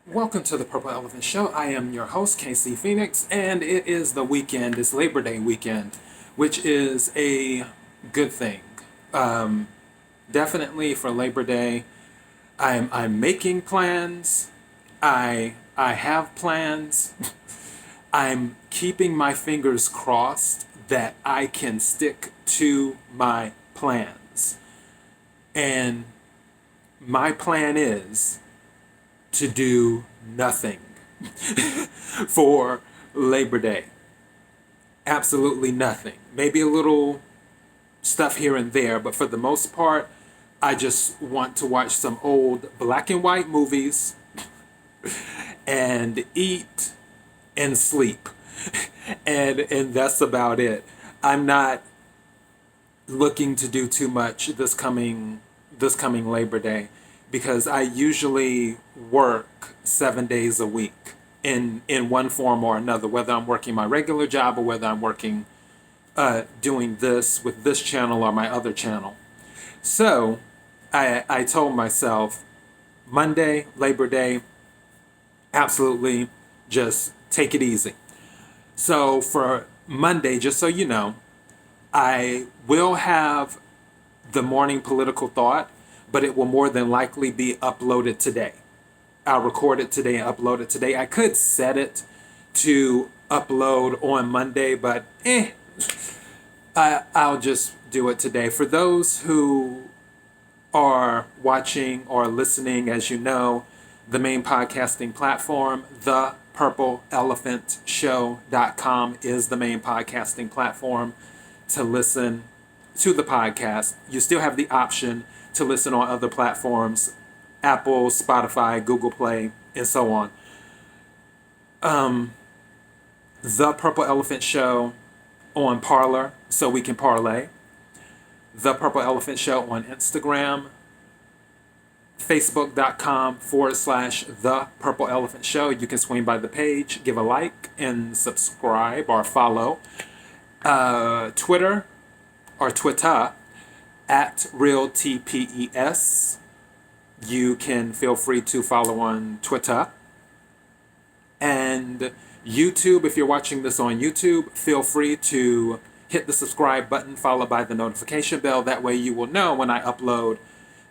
Welcome to the Purple Elephant Show. I am your host, KC Phoenix, and it is the weekend. It's Labor Day weekend, which is a good thing. Um, Definitely for Labor Day, I'm making plans. I have plans. I'm keeping my fingers crossed that I can stick to my plans. And my plan is to do nothing for Labor Day. Absolutely nothing. Maybe a little stuff here and there, but for the most part, I just want to watch some old black and white movies and eat and sleep. And that's about it. I'm not looking to do too much this coming Labor Day because I usually work 7 days a week in one form or another, whether I'm working my regular job or whether I'm working doing this with this channel or my other channel. So I told myself Monday, Labor Day, absolutely just take it easy. So for Monday, just so you know, I will have the morning political thought, but it will more than likely be uploaded today. I'll record it today and upload it today. I could set it to upload on Monday, but I'll just do it today. For those who are watching or listening, as you know, the main podcasting platform, thepurpleelephantshow.com is the main podcasting platform to listen to the podcast. You still have the option to listen on other platforms, Apple, Spotify, Google Play, and so on. The Purple Elephant Show on Parler, so we can parlay. The Purple Elephant Show on Instagram, facebook.com/The Purple Elephant Show. You can swing by the page, give a like, and subscribe or follow. Twitter or Twitter at Real TPES. You can feel free to follow on Twitter. And YouTube, if you're watching this on YouTube, feel free to hit the subscribe button followed by the notification bell. That way you will know when I upload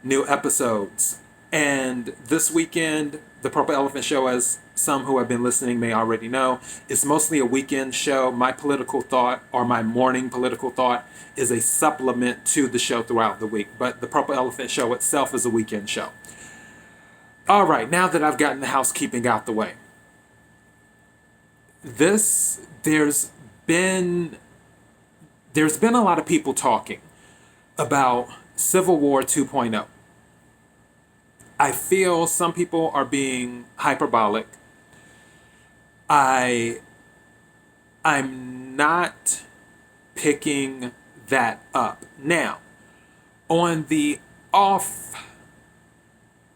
new episodes. And this weekend, the Purple Elephant Show, as some who have been listening may already know, is mostly a weekend show. My political thought, or my morning political thought, is a supplement to the show throughout the week. But the Purple Elephant Show itself is a weekend show. All right, now that I've gotten the housekeeping out the way, there's been a lot of people talking about Civil War 2.0. I feel some people are being hyperbolic. I'm not picking that up. Now, on the off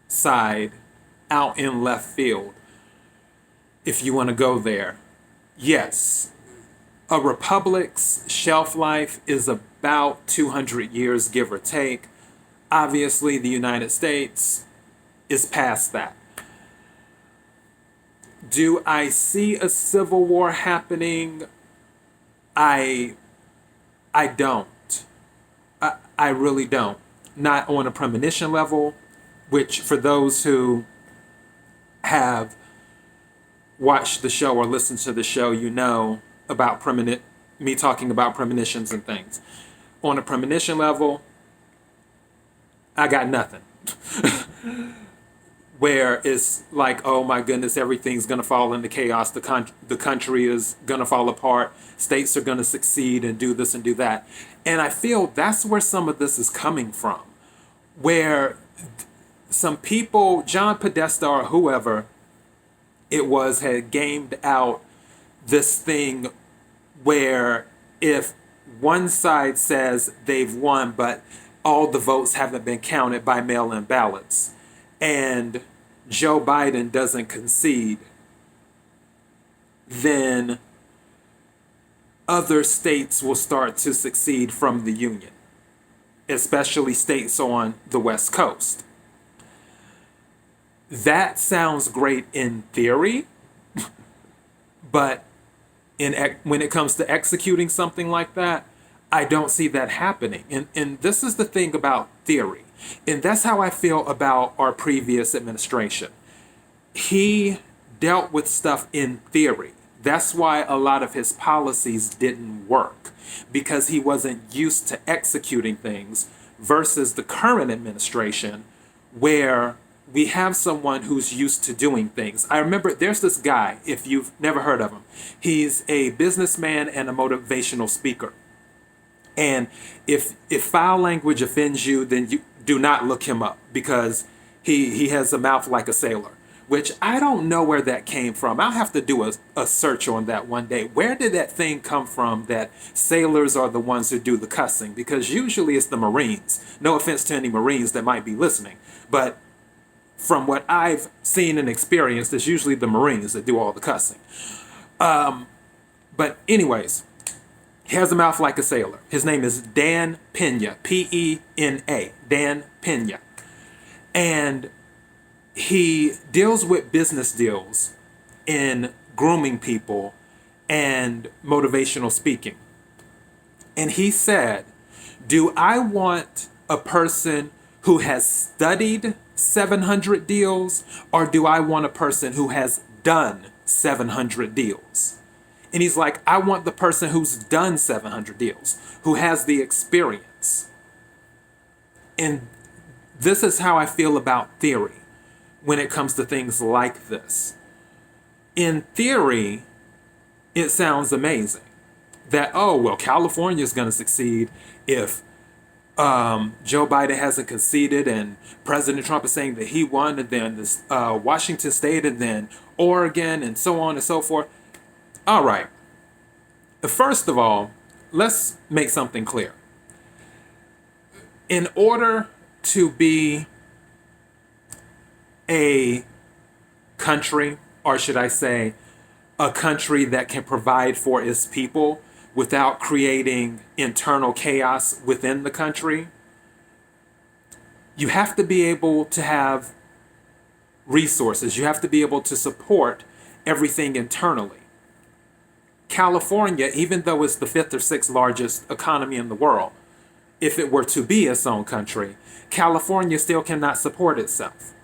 side, out in left field, if you want to go there, yes, a republic's shelf life is about 200 years, give or take. Obviously, the United States is past that. Do I see a civil war happening? I don't. I really don't. Not on a premonition level, which for those who have watched the show or listened to the show, you know about me talking about premonitions and things. On a premonition level, I got nothing. Where it's like, oh my goodness, everything's going to fall into chaos. The country is going to fall apart. States are going to succeed and do this and do that. And I feel that's where some of this is coming from. Where some people, John Podesta or whoever it was, had gamed out this thing where if one side says they've won, but all the votes haven't been counted by mail-in ballots, and Joe Biden doesn't concede, then other states will start to succeed from the Union, especially states on the West Coast. That sounds great in theory, but when it comes to executing something like that, I don't see that happening. And this is the thing about theory. And that's how I feel about our previous administration. He dealt with stuff in theory. That's why a lot of his policies didn't work, because he wasn't used to executing things, versus the current administration, where we have someone who's used to doing things. I remember there's this guy, if you've never heard of him, he's a businessman and a motivational speaker. And if foul language offends you, then you do not look him up, because he has a mouth like a sailor, which I don't know where that came from. I'll have to do a search on that one day. Where did that thing come from that sailors are the ones who do the cussing? Because usually it's the Marines. No offense to any Marines that might be listening, but from what I've seen and experienced, it's usually the Marines that do all the cussing. But anyways, he has a mouth like a sailor. His name is Dan Pena, Pena, Dan Pena. And he deals with business deals in grooming people and motivational speaking. And he said, do I want a person who has studied 700 deals, or do I want a person who has done 700 deals? And he's like, I want the person who's done 700 deals, who has the experience. And this is how I feel about theory when it comes to things like this. In theory, it sounds amazing that, oh, well, California is going to succeed if Joe Biden hasn't conceded, and President Trump is saying that he won, and then this Washington State, and then Oregon, and so on and so forth. All right. First of all, let's make something clear. In order to be a country, or should I say, a country that can provide for its people without creating internal chaos within the country, you have to be able to have resources. You have to be able to support everything internally. California, even though it's the fifth or sixth largest economy in the world, if it were to be its own country, California still cannot support itself.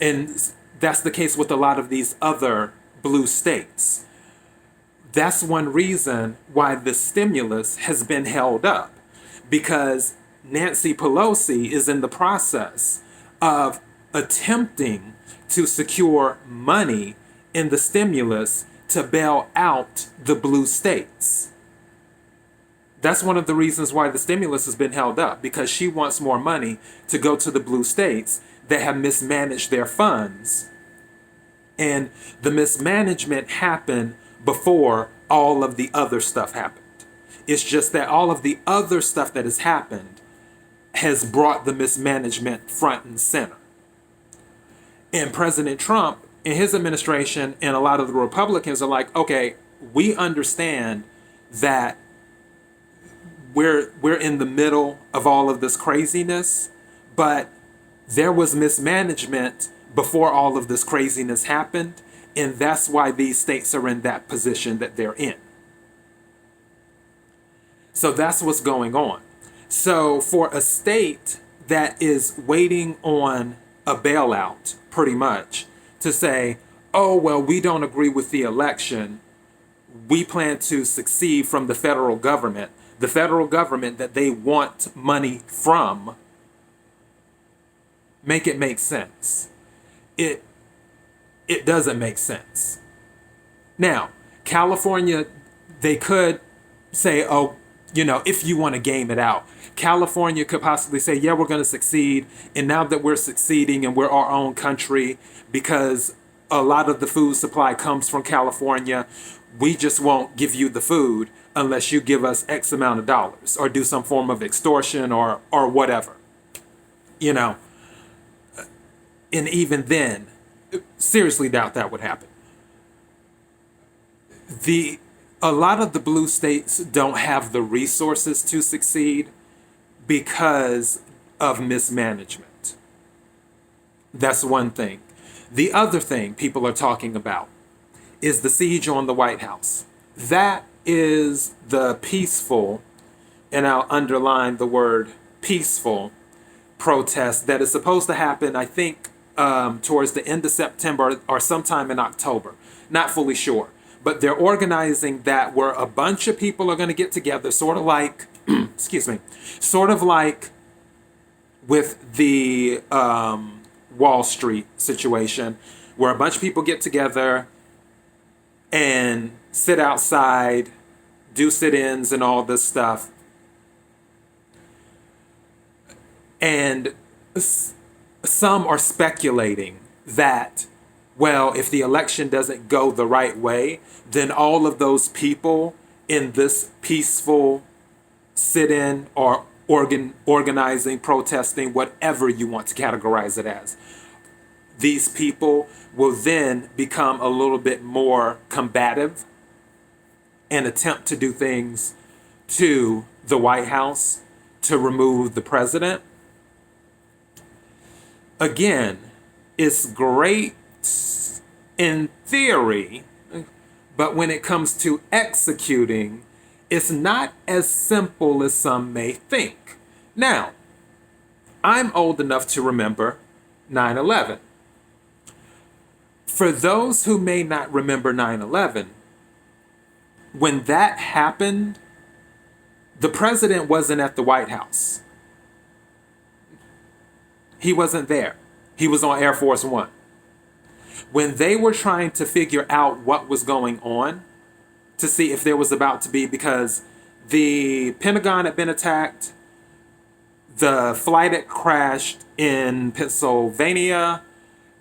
And that's the case with a lot of these other blue states. That's one reason why the stimulus has been held up, because Nancy Pelosi is in the process of attempting to secure money in the stimulus to bail out the blue states. That's one of the reasons why the stimulus has been held up, because she wants more money to go to the blue states that have mismanaged their funds. And the mismanagement happened before all of the other stuff happened. It's just that all of the other stuff that has happened has brought the mismanagement front and center. And President Trump and his administration and a lot of the Republicans are like, okay, we understand that we're in the middle of all of this craziness, but there was mismanagement before all of this craziness happened, and that's why these states are in that position that they're in. So that's what's going on. So for a state that is waiting on a bailout, pretty much, to say, oh, well, we don't agree with the election, we plan to secede from the federal government that they want money from, make it make sense. It doesn't make sense. Now, California, they could say, oh, if you want to game it out, California could possibly say, yeah, we're going to succeed. And now that we're succeeding and we're our own country, because a lot of the food supply comes from California, we just won't give you the food unless you give us X amount of dollars or do some form of extortion or whatever. And even then, seriously doubt that would happen. A lot of the blue states don't have the resources to succeed because of mismanagement. That's one thing. The other thing people are talking about is the siege on the White House. That is the peaceful, and I'll underline the word peaceful, protest that is supposed to happen, I think, towards the end of September or sometime in October. Not fully sure. But they're organizing that where a bunch of people are going to get together, sort of like, excuse me, sort of like with the Wall Street situation, where a bunch of people get together and sit outside, do sit-ins and all this stuff. And some are speculating that, well, if the election doesn't go the right way, then all of those people in this peaceful sit-in or organizing, protesting, whatever you want to categorize it as, these people will then become a little bit more combative and attempt to do things to the White House to remove the president. Again, it's great in theory, but when it comes to executing, it's not as simple as some may think. Now, I'm old enough to remember 9/11. For those who may not remember 9/11, when that happened, the president wasn't at the White House. He wasn't there. He was on Air Force One. When they were trying to figure out what was going on, to see if there was about to be, because the Pentagon had been attacked, the flight had crashed in Pennsylvania,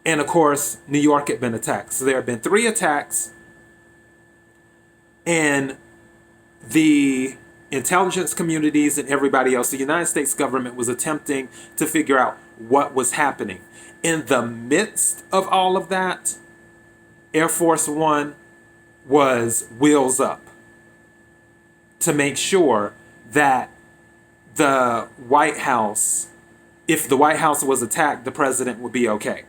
and of course, New York had been attacked. So there had been 3 attacks, and the intelligence communities and everybody else, the United States government was attempting to figure out what was happening. In the midst of all of that, Air Force One was wheels up to make sure that the White House, if the White House was attacked, the president would be okay.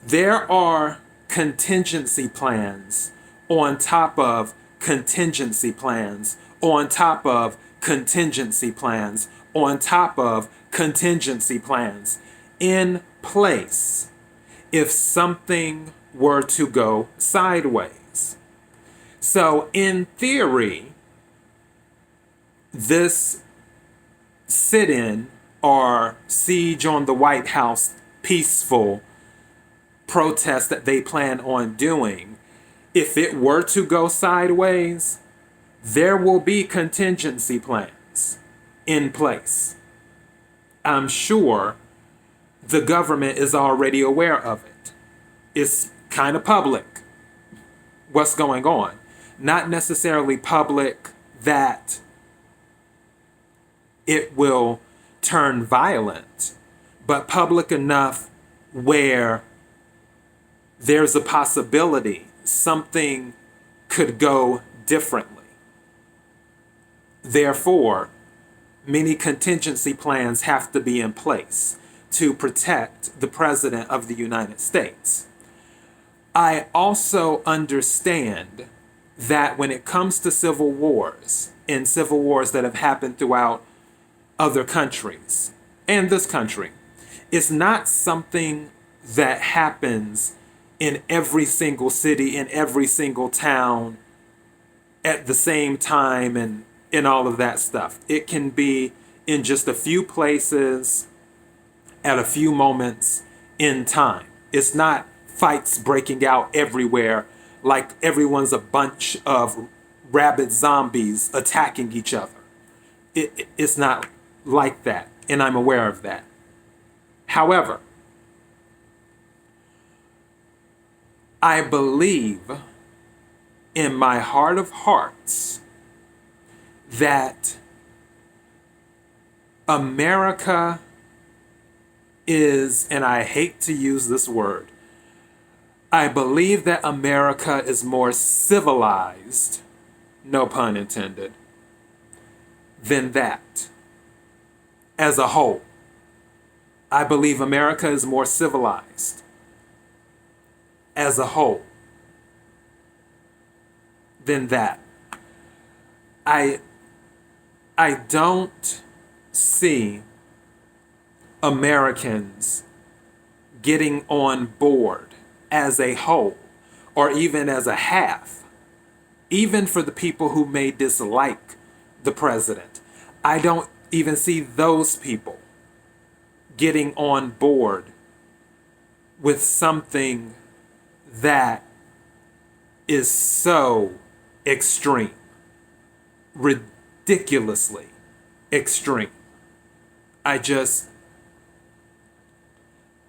There are contingency plans on top of contingency plans on top of contingency plans on top of contingency plans in place if something were to go sideways. So in theory, this sit-in or siege on the White House peaceful protest that they plan on doing, if it were to go sideways, there will be contingency plans in place. I'm sure the government is already aware of it. It's kind of public what's going on. Not necessarily public that it will turn violent, but public enough where there's a possibility something could go differently. Therefore, many contingency plans have to be in place to protect the President of the United States. I also understand that when it comes to civil wars and civil wars that have happened throughout other countries and this country, it's not something that happens in every single city, in every single town at the same time and all of that stuff. It can be in just a few places at a few moments in time. It's not fights breaking out everywhere like everyone's a bunch of rabid zombies attacking each other. It's not like that, and I'm aware of that. However, I believe in my heart of hearts that America is, and I hate to use this word, I believe that America is more civilized, no pun intended, than that as a whole. I believe America is more civilized as a whole than that. I I don't see Americans getting on board as a whole or even as a half, even for the people who may dislike the president. I don't even see those people getting on board with something that is so extreme, ridiculously extreme. I just,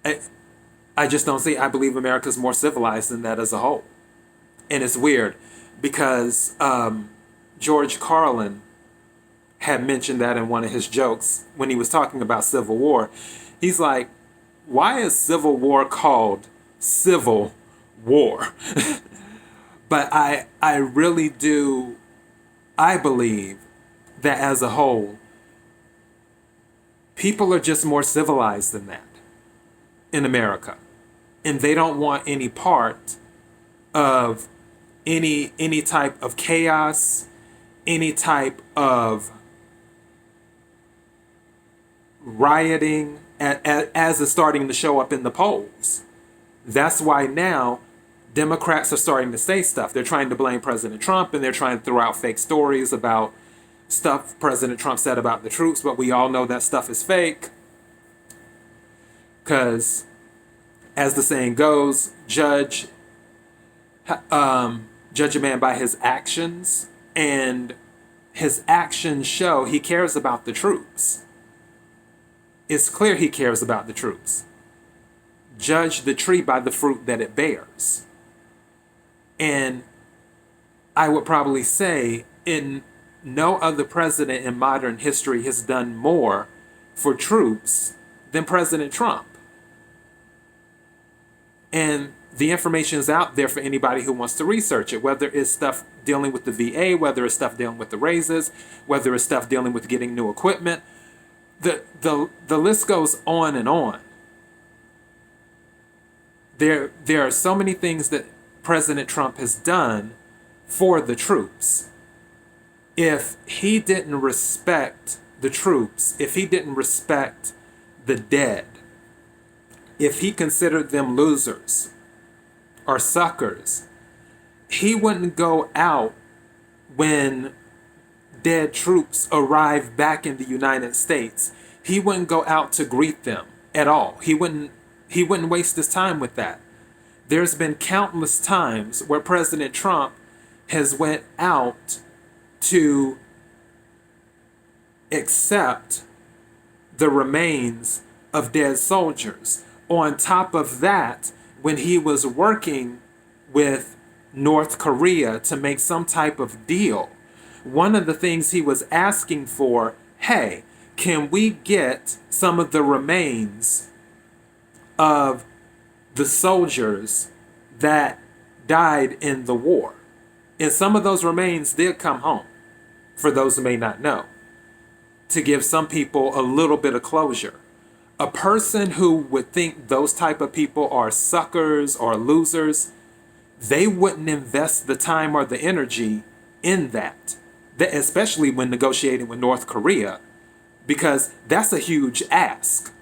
I, I just don't see. I believe America's more civilized than that as a whole, and it's weird because George Carlin had mentioned that in one of his jokes when he was talking about Civil War. He's like, "Why is Civil War called Civil War?" But I really do. I believe that as a whole, people are just more civilized than that in America, and they don't want any part of any type of chaos, any type of rioting as is starting to show up in the polls. That's why now Democrats are starting to say stuff. They're trying to blame President Trump, and they're trying to throw out fake stories about stuff President Trump said about the troops, but we all know that stuff is fake. Because, as the saying goes, judge a man by his actions, and his actions show he cares about the troops. It's clear he cares about the troops. Judge the tree by the fruit that it bears. And I would probably say in no other president in modern history has done more for troops than President Trump. And the information is out there for anybody who wants to research it, whether it's stuff dealing with the VA, whether it's stuff dealing with the raises, whether it's stuff dealing with getting new equipment. The list goes on and on. There are so many things that President Trump has done for the troops. If he didn't respect the troops, if he didn't respect the dead, if he considered them losers or suckers, he wouldn't go out when dead troops arrive back in the United States. He wouldn't go out to greet them at all. He wouldn't waste his time with that. There's been countless times where President Trump has went out to accept the remains of dead soldiers. On top of that, when he was working with North Korea to make some type of deal, one of the things he was asking for, hey, can we get some of the remains of the soldiers that died in the war? And some of those remains did come home, for those who may not know, to give some people a little bit of closure. A person who would think those type of people are suckers or losers, they wouldn't invest the time or the energy in that, especially when negotiating with North Korea, because that's a huge ask.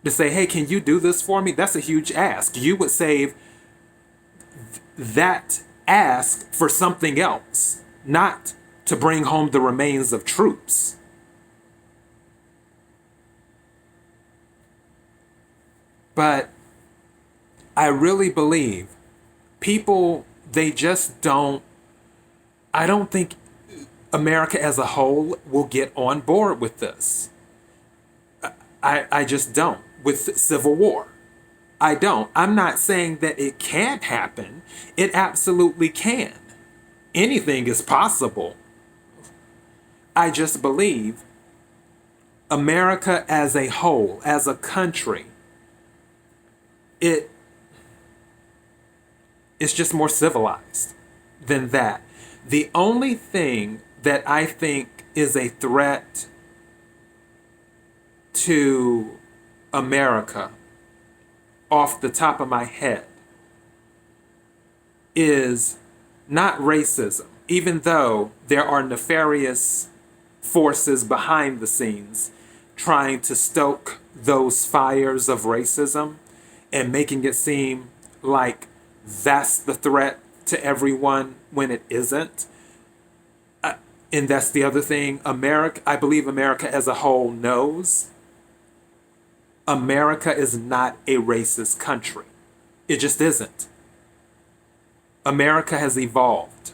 To say, hey, can you do this for me? That's a huge ask. You would save that ask for something else, not to bring home the remains of troops. But I really believe people, they just don't, I don't think America as a whole will get on board with this. I just don't. With Civil War. I don't. I'm not saying that it can't happen. It absolutely can. Anything is possible. I just believe America as a whole, as a country, it's just more civilized than that. The only thing that I think is a threat to America off the top of my head is not racism, even though there are nefarious forces behind the scenes trying to stoke those fires of racism and making it seem like that's the threat to everyone when it isn't. And that's the other thing. America, I believe America as a whole knows America is not a racist country. It just isn't. America has evolved,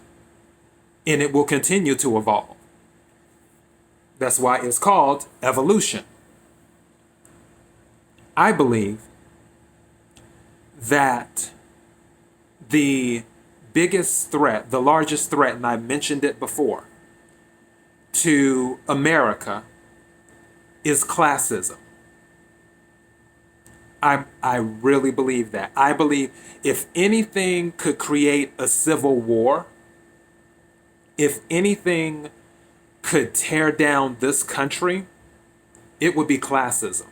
and it will continue to evolve. That's why it's called evolution. I believe that the biggest threat, the largest threat, and I mentioned it before, to America is classism. I really believe that. I believe if anything could create a civil war, if anything could tear down this country, it would be classism.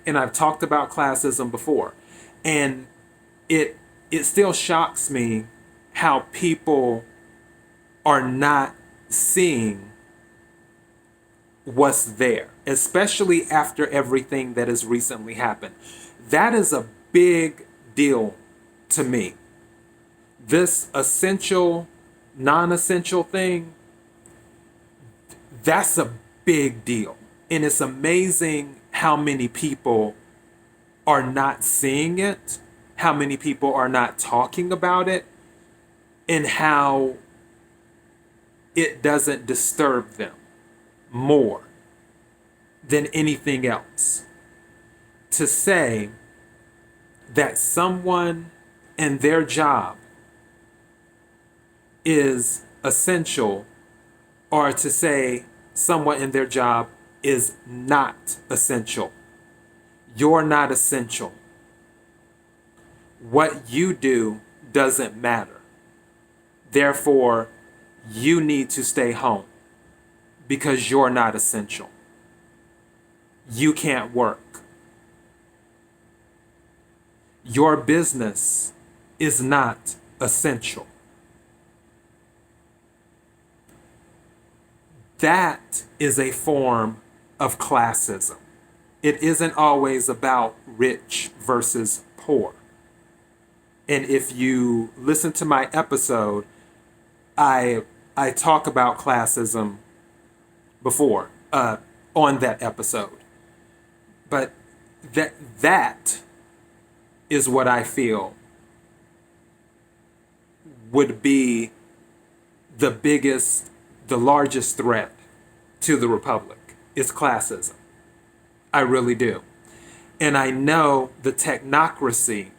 And I've talked about classism before. And it still shocks me how people are not seeing what's there, especially after everything that has recently happened. That is a big deal to me. This essential, non-essential thing, that's a big deal. And it's amazing how many people are not seeing it, how many people are not talking about it, and how it doesn't disturb them more than anything else. To say that someone and their job is essential, or to say someone in their job is not essential. You're not essential. What you do doesn't matter. Therefore, you need to stay home because you're not essential. You can't work. Your business is not essential. That is a form of classism. It isn't always about rich versus poor. And if you listen to my episode, I talk about classism before on that episode. But that is what I feel would be the largest threat to the Republic is classism. I really do. And I know the technocracy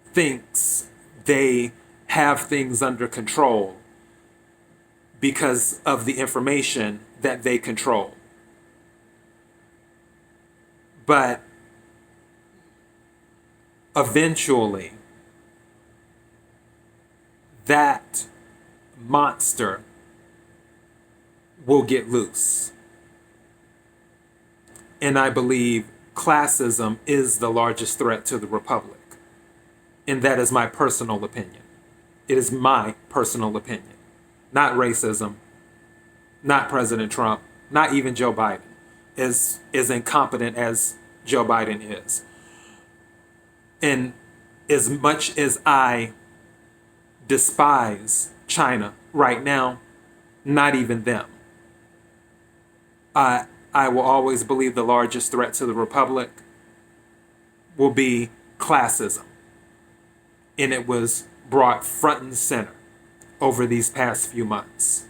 thinks they have things under control because of the information that they control. But eventually, that monster will get loose. And I believe classism is the largest threat to the Republic. And that is my personal opinion. It is my personal opinion. Not racism, not President Trump, not even Joe Biden, as incompetent as Joe Biden is. And as much as I despise China right now, not even them. I will always believe the largest threat to the Republic will be classism. And it was brought front and center over these past few months.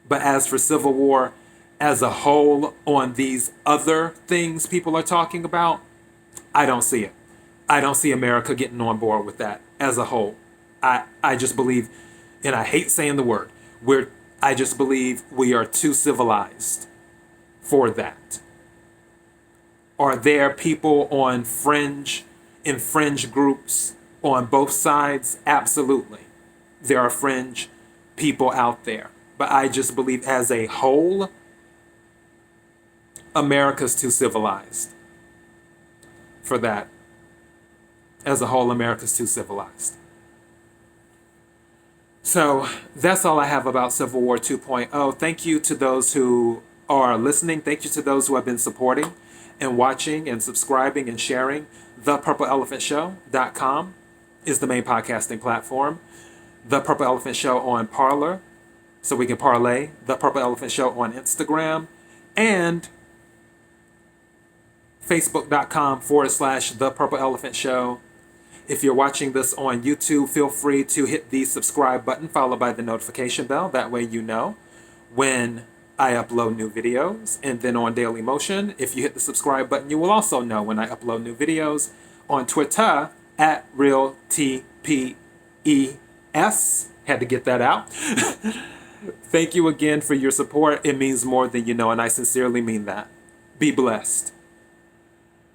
But as for civil war as a whole on these other things people are talking about, I don't see it. I don't see America getting on board with that as a whole. I just believe, and I hate saying the word, I just believe we are too civilized for that. Are there people in fringe groups on both sides? Absolutely. There are fringe people out there. But I just believe as a whole, America's too civilized for that. As a whole, America's too civilized. So that's all I have about Civil War 2.0. Thank you to those who are listening. Thank you to those who have been supporting and watching and subscribing and sharing. ThePurpleElephantShow.com is the main podcasting platform. The Purple Elephant Show on Parler, so we can parlay. The Purple Elephant Show on Instagram. And Facebook.com/The Purple Elephant Show. If you're watching this on YouTube, feel free to hit the subscribe button followed by the notification bell. That way you know when I upload new videos. And then on Daily Motion, if you hit the subscribe button, you will also know when I upload new videos. On Twitter, @RealTPES. Had to get that out. Thank you again for your support. It means more than you know, and I sincerely mean that. Be blessed.